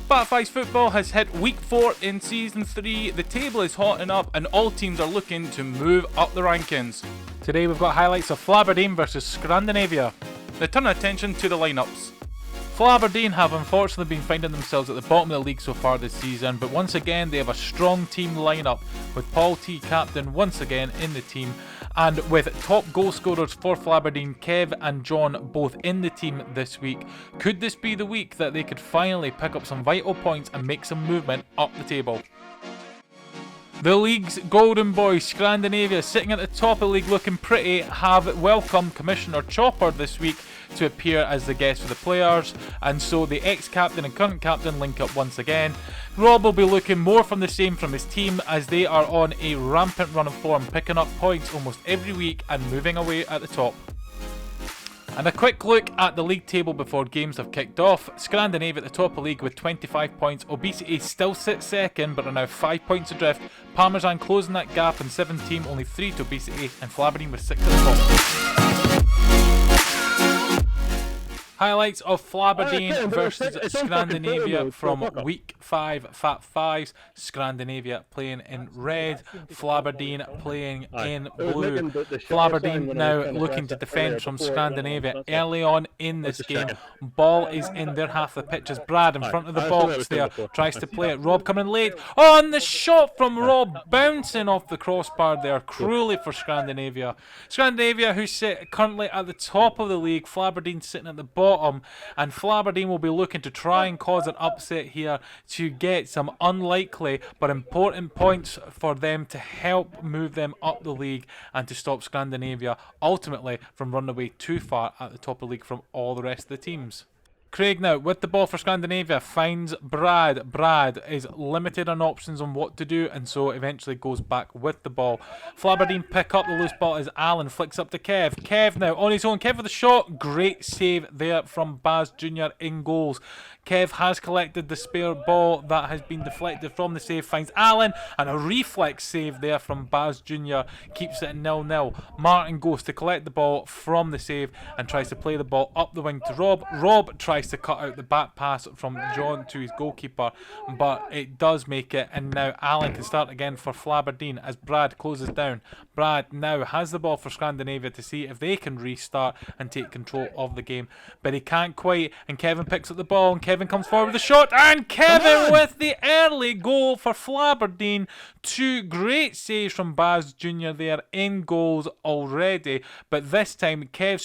Batflies football has hit week 4 in season 3, the table is hotting up and all teams are looking to move up the rankings. Today we've got highlights of Flaberdeen versus Scrandinavia. Now turn attention to the lineups. Flaberdeen have unfortunately been finding themselves at the bottom of the league so far this season, but once again they have a strong team lineup with Paul T captain once again in the team, and with top goal scorers for Flaberdeen, Kev and John both in the team this week. Could this be the week that they could finally pick up some vital points and make some movement up the table? The league's golden boys, Scrandinavia, sitting at the top of the league looking pretty, have welcomed Commissioner Chopper this week to appear as the guest for the players, and so the ex-captain and current captain link up once again. Rob will be looking more from the same from his team as they are on a rampant run of form, picking up points almost every week and moving away at the top. And a quick look at the league table before games have kicked off. Scrandinavia at the top of the league with 25 points. Obesity still sits second but are now 5 points adrift. Parmesan closing that gap in 17, only 3 to Obesity, and Flaberdeen with 6 at the top. Highlights of Flaberdeen versus Scrandinavia from week 5 Fat Fives. Scrandinavia playing in red, Flaberdeen playing in blue. Flaberdeen now looking to defend from Scrandinavia early on in this game. Ball is in their half of the pitch as Brad in front of the box there tries to play it. Rob coming late. Oh, and the shot from Rob bouncing off the crossbar there cruelly for Scrandinavia. Scrandinavia, who sit currently at the top of the league, Flaberdeen sitting at the bottom, and Flaberdeen will be looking to try and cause an upset here to get some unlikely but important points for them to help move them up the league and to stop Scandinavia ultimately from running away too far at the top of the league from all the rest of the teams. Craig now with the ball for Scandinavia finds Brad. Brad is limited on options on what to do and so eventually goes back with the ball. Flaberdeen pick up the loose ball as Alan flicks up to Kev. Kev now on his own. Kev with the shot. Great save there from Baz Jr. in goals. Kev has collected the spare ball that has been deflected from the save, finds Alan, and a reflex save there from Baz Jr. keeps it 0-0. Martin goes to collect the ball from the save and tries to play the ball up the wing to Rob. Rob tries to cut out the back pass from John to his goalkeeper, but it does make it, and now Alan can start again for Flaberdeen as Brad closes down. Brad now has the ball for Scandinavia to see if they can restart and take control of the game, but he can't quite, and Kevin picks up the ball, and Kevin comes forward with a shot, and Kevin with the early goal for Flaberdeen. 2 great saves from Baz Jr. there in goals already, but this time Kev's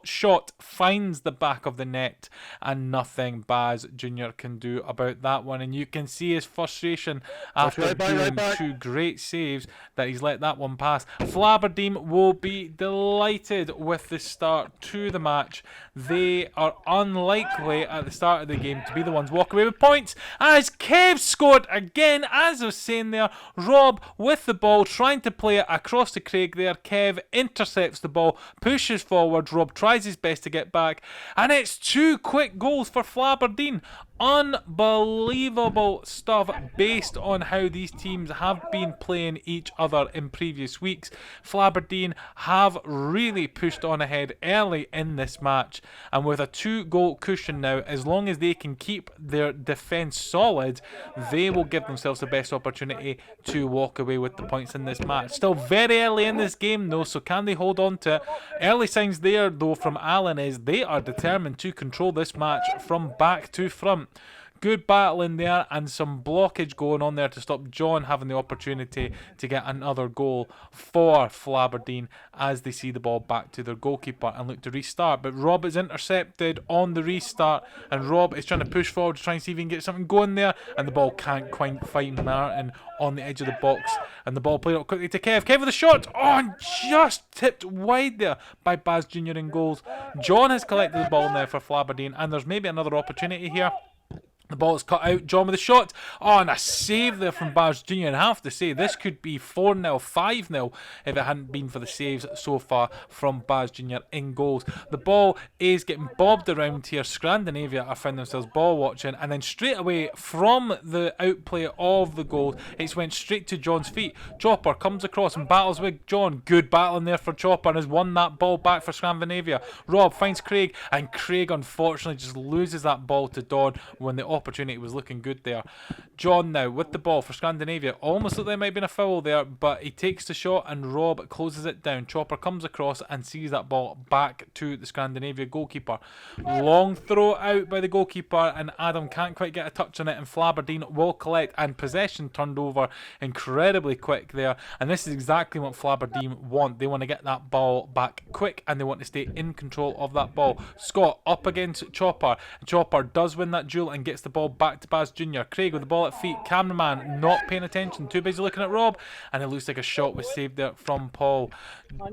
shot finds the back of the net and nothing Baz Jr. can do about that one, and you can see his frustration after doing 2 great saves that he's let that one pass. Flaberdeen will be delighted with the start to the match. They are unlikely at the start of the game to be the ones walk away with points as Kev scored again. As I was saying there, Rob with the ball trying to play it across to Craig there. Kev intercepts the ball, pushes forward, Rob tries his best to get back, and it's 2 quick goals for Flaberdeen. Unbelievable stuff based on how these teams have been playing each other in previous weeks. Flaberdeen have really pushed on ahead early in this match, and with a 2-goal cushion now, as long as they can keep their defence solid, they will give themselves the best opportunity to walk away with the points in this match. Still very early in this game though, so can they hold on to it? Early signs there though from Alan is they are determined to control this match from back to front. Good battle in there and some blockage going on there to stop John having the opportunity to get another goal for Flaberdeen as they see the ball back to their goalkeeper and look to restart. But Rob is intercepted on the restart, and Rob is trying to push forward to try and see if he can get something going there, and the ball can't quite find Martin on the edge of the box, and the ball played up quickly to Kev. Kev with a shot, and just tipped wide there by Baz Jr. in goals. John has collected the ball now for Flaberdeen, and there's maybe another opportunity here. The ball is cut out. John with a shot. Oh, and a save there from Baz Jr. And I have to say, this could be 4-0, 5-0 if it hadn't been for the saves so far from Baz Jr. in goals. The ball is getting bobbed around here. Scrandinavia are finding themselves ball watching, and then straight away from the outplay of the goal, it's went straight to John's feet. Chopper comes across and battles with John. Good battle in there for Chopper and has won that ball back for Scrandinavia. Rob finds Craig, and Craig unfortunately just loses that ball to Don when the opportunity was looking good there. John now with the ball for Scandinavia. Almost looked like there might have been a foul there, but he takes the shot and Rob closes it down. Chopper comes across and sees that ball back to the Scandinavia goalkeeper. Long throw out by the goalkeeper, and Adam can't quite get a touch on it, and Flaberdeen will collect, and possession turned over incredibly quick there. And this is exactly what Flaberdeen want. They want to get that ball back quick, and they want to stay in control of that ball. Scott up against Chopper. Chopper does win that duel and gets the ball back to Baz Jr. Craig with the ball at feet. Cameraman not paying attention, too busy looking at Rob, and it looks like a shot was saved there from Paul.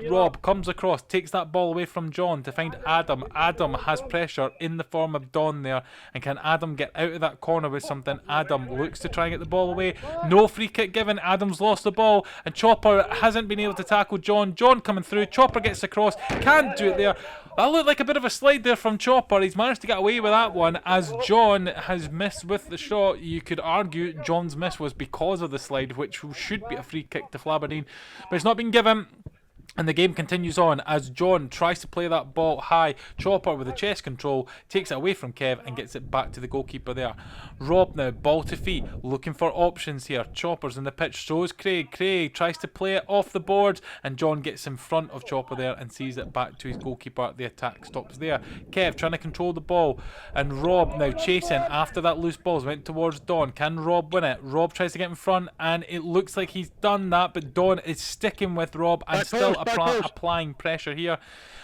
Rob comes across, takes that ball away from John to find Adam. Adam has pressure in the form of Don there, and can Adam get out of that corner with something? Adam looks to try and get the ball away. No free kick given. Adam's lost the ball, and Chopper hasn't been able to tackle John. John coming through. Chopper gets across. Can't do it there. That looked like a bit of a slide there from Chopper. He's managed to get away with that one, as John has missed with the shot. You could argue John's miss was because of the slide, which should be a free kick to Flaberdeen, but it's not been given. And the game continues on as John tries to play that ball high. Chopper with the chest control takes it away from Kev and gets it back to the goalkeeper there. Rob now, ball to feet, looking for options here. Chopper's in the pitch, shows Craig. Craig tries to play it off the boards, and John gets in front of Chopper there and sees it back to his goalkeeper. The attack stops there. Kev trying to control the ball, and Rob now chasing after that loose ball. Went towards Don. Can Rob win it? Rob tries to get in front, and it looks like he's done that, but Don is sticking with Rob and still applying pressure here,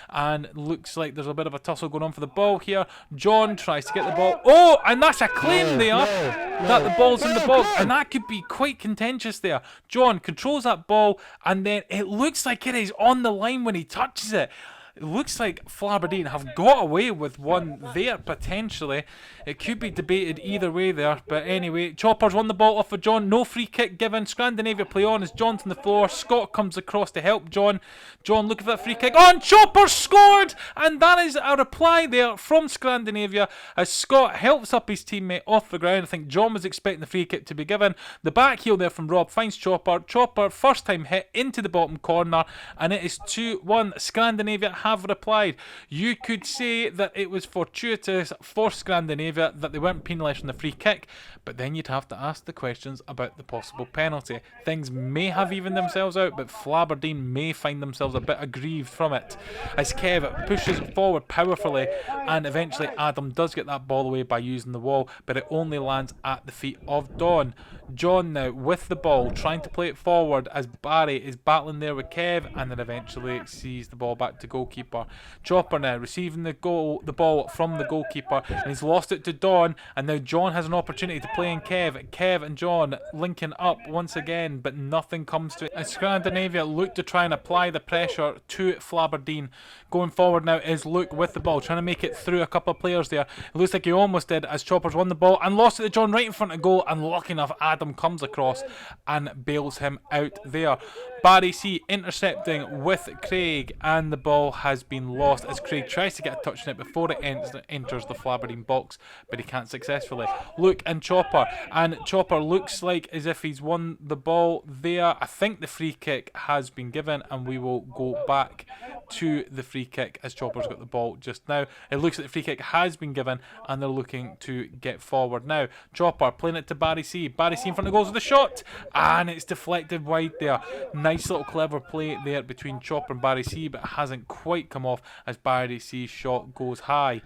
and looks like there's a bit of a tussle going on for the ball here. John tries to get the ball. Oh, and that's a claim there that the ball's in the box, and that could be quite contentious there. John controls that ball, and then it looks like it is on the line when he touches it. It looks like Flaberdeen have got away with one there, potentially. It could be debated either way there. But anyway, Chopper's won the ball off of John. No free kick given. Scandinavia play on as John's on the floor. Scott comes across to help John. John looking for that free kick. Oh, and Chopper scored! And that is a reply there from Scandinavia as Scott helps up his teammate off the ground. I think John was expecting the free kick to be given. The back heel there from Rob finds Chopper. Chopper, first time hit into the bottom corner. And it is 2-1. Scandinavia have replied. You could say that it was fortuitous for Scandinavia that they weren't penalised on the free kick, but then you'd have to ask the questions about the possible penalty. Things may have evened themselves out, but Flaberdeen may find themselves a bit aggrieved from it as Kev pushes forward powerfully, and eventually Adam does get that ball away by using the wall, but it only lands at the feet of Don. John now with the ball trying to play it forward as Barry is battling there with Kev, and then eventually sees the ball back to goalkeeper. Chopper now receiving the ball from the goalkeeper, and he's lost it to Don, and now John has an opportunity to play in Kev. Kev and John linking up once again, but nothing comes to it. As Scandinavia look to try and apply the pressure to Flaberdeen. Going forward now is Luke with the ball, trying to make it through a couple of players there. It looks like he almost did as Chopper's won the ball and lost it to John right in front of goal, and lucky enough Adam comes across and bails him out there. Barry C intercepting with Craig, and the ball has been lost as Craig tries to get a touch on it before it enters the Flaberdeen box, but he can't successfully. Luke and Chopper looks like as if he's won the ball there. I think the free kick has been given, and we will go back to the free kick as Chopper's got the ball just now. It looks like the free kick has been given, and they're looking to get forward now. Chopper playing it to Barry C. Barry C in front of goals with a shot, and it's deflected wide there. Nice little clever play there between Chopper and Barry C, but it hasn't quite come off as Barry C's shot goes high.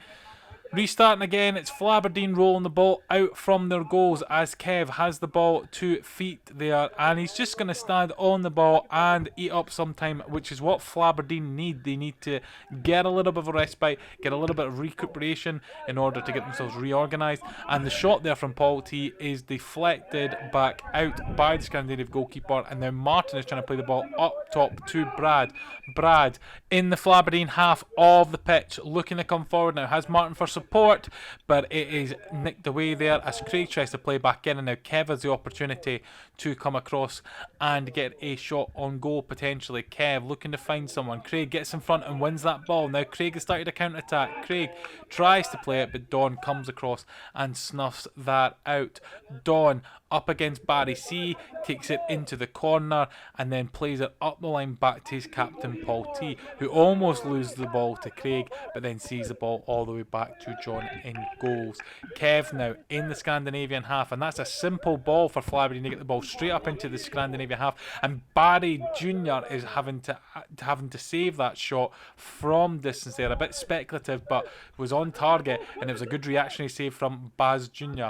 Restarting again, it's Flaberdeen rolling the ball out from their goals as Kev has the ball 2 feet there, and he's just going to stand on the ball and eat up some time, which is what Flaberdeen need. They need to get a little bit of a respite, get a little bit of recuperation in order to get themselves reorganised, and the shot there from Paul T is deflected back out by the Scandinavian goalkeeper, and now Martin is trying to play the ball up top to Brad. Brad in the Flaberdeen half of the pitch, looking to come forward now, has Martin for support, but it is nicked away there as Craig tries to play back in, and now Kev has the opportunity to come across and get a shot on goal potentially. Kev looking to find someone. Craig gets in front and wins that ball. Now Craig has started a counter-attack. Craig tries to play it, but Don comes across and snuffs that out. Don up against Barry C, takes it into the corner and then plays it up the line back to his captain Paul T, who almost loses the ball to Craig, but then sees the ball all the way back to John in goals. Kev now in the Scandinavian half, and that's a simple ball for Flaberdeen to get the ball straight up into the Scandinavian half, and Barry Jr. is having to save that shot from distance there. A bit speculative, but was on target, and it was a good reactionary save from Baz Jr.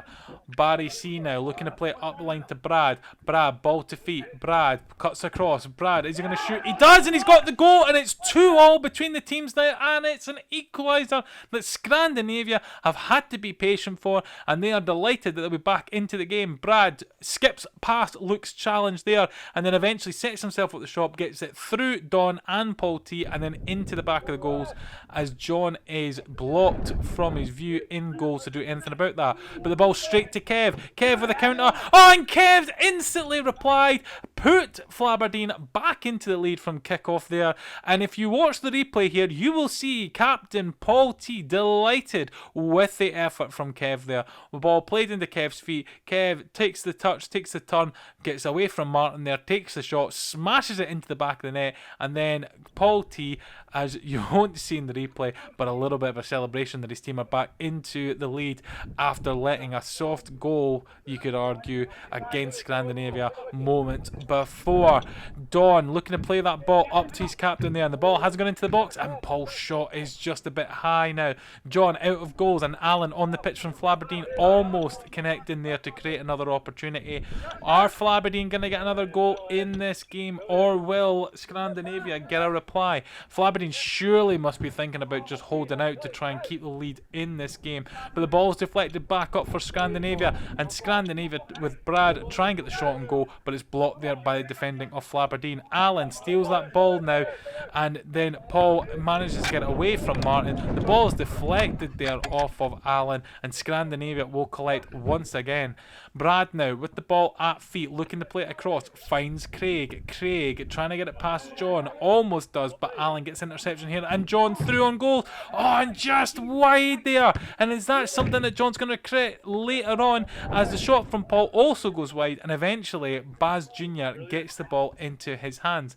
Barry C now looking to play it up the line to Brad. Brad, ball to feet. Brad cuts across. Brad, is he going to shoot? He does, and he's got the goal, and it's 2-2 between the teams now, and it's an equaliser that Scrandinavia have had to be patient for, and they are delighted that they'll be back into the game. Brad skips past Luke's challenge there, and then eventually sets himself up the shop, gets it through Don and Paul T, and then into the back of the goals as John is blocked from his view in goals to do anything about that. But the ball straight to Kev. Kev with a counter. Oh, and Kev instantly replied, put Flaberdeen back into the lead from kickoff there. And if you watch the replay here, you will see Captain Paul T delighted with the effort from Kev there. The ball played into Kev's feet. Kev takes the touch, takes the turn, gets away from Martin there, takes the shot, smashes it into the back of the net, and then Paul T, as you won't see in the replay, but a little bit of a celebration that his team are back into the lead after letting a soft goal, you could argue, against Scandinavia moment before. Don looking to play that ball up to his captain there, and the ball has gone into the box, and Paul's shot is just a bit high now. John out of goals, and Alan on the pitch from Flaberdeen almost connecting there to create another opportunity. Are Flaberdeen going to get another goal in this game, or will Scandinavia get a reply? Flaberdeen surely must be thinking about just holding out to try and keep the lead in this game, but the ball's deflected back up for Scandinavia, and Scandinavia with Brad try and get the shot and goal, but it's blocked there by the defending of Flaberdeen. Alan steals that ball now, and then Paul manages to get it away from Martin. The ball is deflected there off of Alan, and Scandinavia will collect once again. Brad now with the ball at feet, looking to play it across, finds Craig. Craig trying to get it past John, almost does, but Alan gets interception here, and John through on goal. Oh, and just wide there. And is that something that John's going to create later on, as the shot from Paul also goes wide, and eventually Baz Jr. gets the ball into his hands.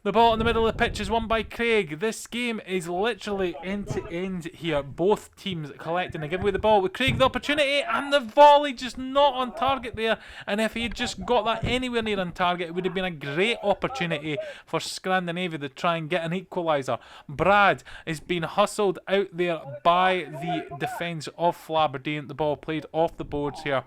The ball in the middle of the pitch is won by Craig. This game is literally end to end here. Both teams collecting and give away the ball with Craig the opportunity, and the volley just not on target there. And if he had just got that anywhere near on target, it would have been a great opportunity for Scandinavia to try and get an equaliser. Brad is being hustled out there by the defence of Flaberdeen. The ball played off the boards here.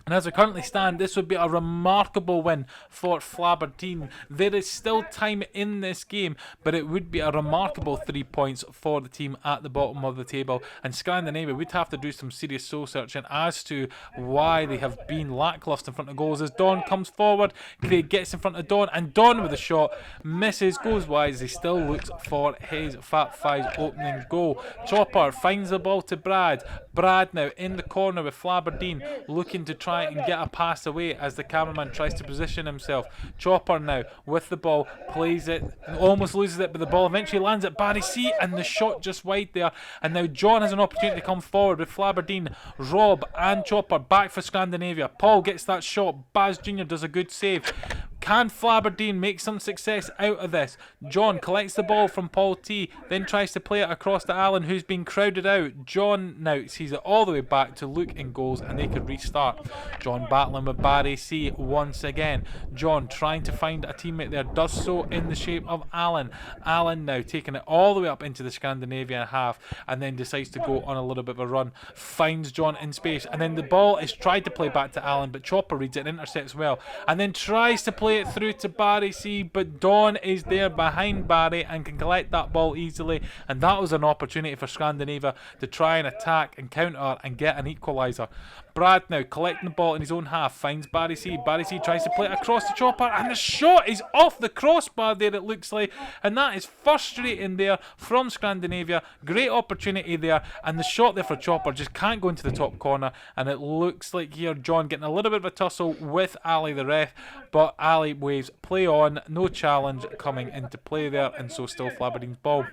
And as we currently stand, this would be a remarkable win for Flaberdeen. There is still time in this game, but it would be a remarkable 3 points for the team at the bottom of the table. And Scandinavia would have to do some serious soul searching as to why they have been lacklustre in front of goals. As Don comes forward, Craig gets in front of Don, and Don with a shot misses, goes wide as he still looks for his Fat Five's opening goal. Chopper finds the ball to Brad. Brad now in the corner with Flaberdeen, looking to try and get a pass away as the cameraman tries to position himself. Chopper now with the ball, plays it, almost loses it, but the ball eventually lands at Barry C, and the shot just wide there. And now John has an opportunity to come forward with Flaberdeen. Rob and Chopper back for Scandinavia. Paul gets that shot. Baz Jr. does a good save. Can Flaberdeen make some success out of this? John collects the ball from Paul T, then tries to play it across to Alan, who's been crowded out. John now sees it all the way back to Luke in goals, and they could restart. John battling with Barry C once again. John trying to find a teammate there, does so in the shape of Alan. Alan now taking it all the way up into the Scandinavian half, and then decides to go on a little bit of a run. Finds John in space, and then the ball is tried to play back to Alan, but Chopper reads it and intercepts well, and then tries to play it through to Barry C, but Don is there behind Barry and can collect that ball easily, and that was an opportunity for Scandinavia to try and attack and counter and get an equaliser. Brad now collecting the ball in his own half, finds Barry C. Barry C tries to play it across the Chopper, and the shot is off the crossbar there, it looks like, and that is frustrating there from Scandinavia. Great opportunity there, and the shot there for Chopper just can't go into the top corner, and it looks like here John getting a little bit of a tussle with Ali the ref, but Ali waves play on, no challenge coming into play there, and so still Flaberdeen's ball.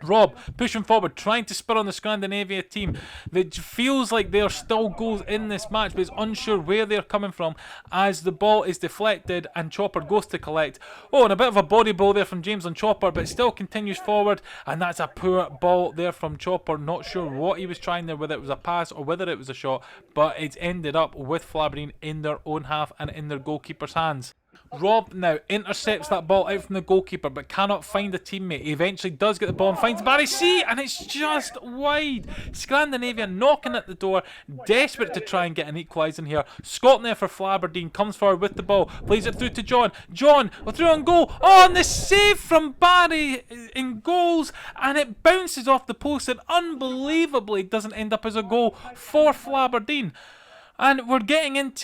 Rob pushing forward, trying to spur on the Scrandinavia team. That feels like there are still goals in this match, but it's unsure where they're coming from as the ball is deflected and Chopper goes to collect. Oh, and a bit of a body blow there from James on Chopper, but still continues forward, and that's a poor ball there from Chopper. Not sure what he was trying there, whether it was a pass or whether it was a shot, but it's ended up with Flaberdeen in their own half and in their goalkeeper's hands. Rob now intercepts that ball out from the goalkeeper but cannot find a teammate. He eventually does get the ball and finds Barry C, and it's just wide. Scrandinavia knocking at the door, desperate to try and get an equaliser in here. Scott there for Flaberdeen comes forward with the ball, plays it through to John. John through on goal. Oh, and the save from Barry in goals, and it bounces off the post and unbelievably doesn't end up as a goal for Flaberdeen. And we're getting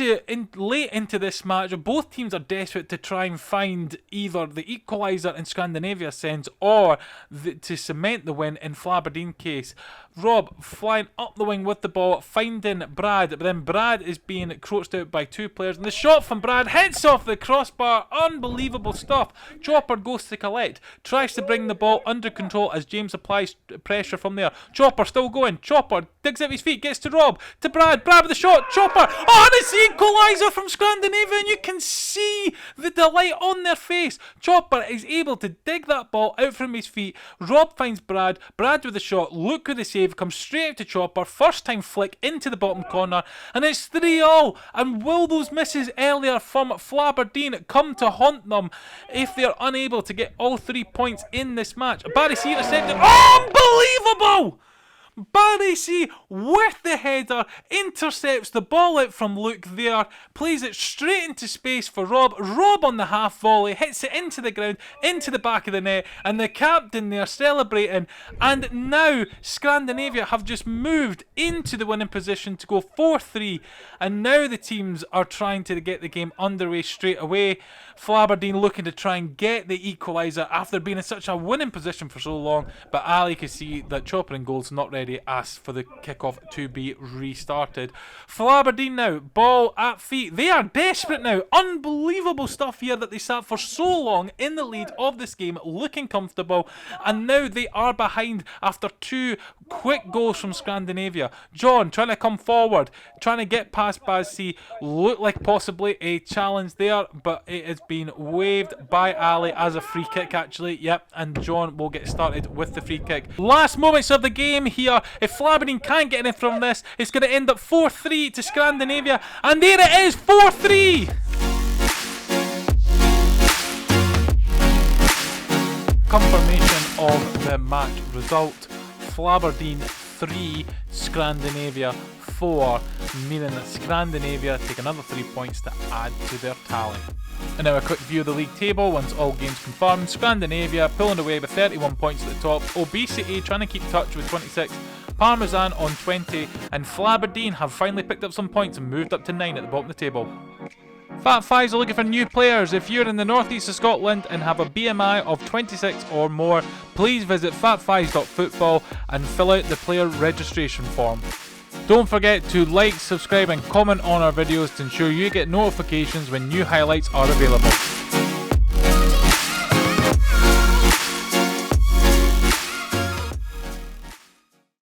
late into this match. Both teams are desperate to try and find either the equaliser in Scandinavia's sense or to cement the win in Flaberdeen case. Rob flying up the wing with the ball, finding Brad, but then Brad is being crouched out by two players, and the shot from Brad hits off the crossbar. Unbelievable stuff. Chopper goes to collect, tries to bring the ball under control as James applies pressure from there. Chopper still going. Chopper digs out his feet, gets to Rob, to Brad. Brad with the shot. Chopper. Oh, and it's the equaliser from Scrandinavia, and you can see the delight on their face. Chopper is able to dig that ball out from his feet. Rob finds Brad. Brad with the shot. Look at the save. Comes straight out to Chopper. First time flick into the bottom corner, and it's 3-3. And will those misses earlier from Flaberdeen come to haunt them if they're unable to get all 3 points in this match? Barry C intercepted. Unbelievable! Barry C with the header intercepts the ball out from Luke there, plays it straight into space for Rob. Rob on the half volley hits it into the ground, into the back of the net, and the captain there celebrating. And now Scandinavia have just moved into the winning position to go 4-3, and now the teams are trying to get the game underway straight away. Flaberdeen looking to try and get the equaliser after being in such a winning position for so long, but Ali can see that Chopper in goal's not ready. Asks for the kickoff to be restarted. Flaberdeen now, ball at feet. They are desperate now. Unbelievable stuff here that they sat for so long in the lead of this game, looking comfortable, and now they are behind after two quick goals from Scandinavia. John trying to come forward, trying to get past Bazzi. Looked like possibly a challenge there, but it has been waved by Ali as a free kick actually. Yep, and John will get started with the free kick. Last moments of the game here. If Flaberdeen can't get anything from this, it's going to end up 4-3 to Scandinavia, and there it is, 4-3! Confirmation of the match result: Flaberdeen 3, Scrandinavia 4, meaning that Scrandinavia take another 3 points to add to their tally. And now a quick view of the league table once all games confirmed. Scrandinavia pulling away with 31 points at the top, Obesity trying to keep touch with 26, Parmesan on 20, and Flaberdeen have finally picked up some points and moved up to 9 at the bottom of the table. Fat Fives are looking for new players. If you're in the northeast of Scotland and have a BMI of 26 or more, please visit fatfives.football and fill out the player registration form. Don't forget to like, subscribe and comment on our videos to ensure you get notifications when new highlights are available.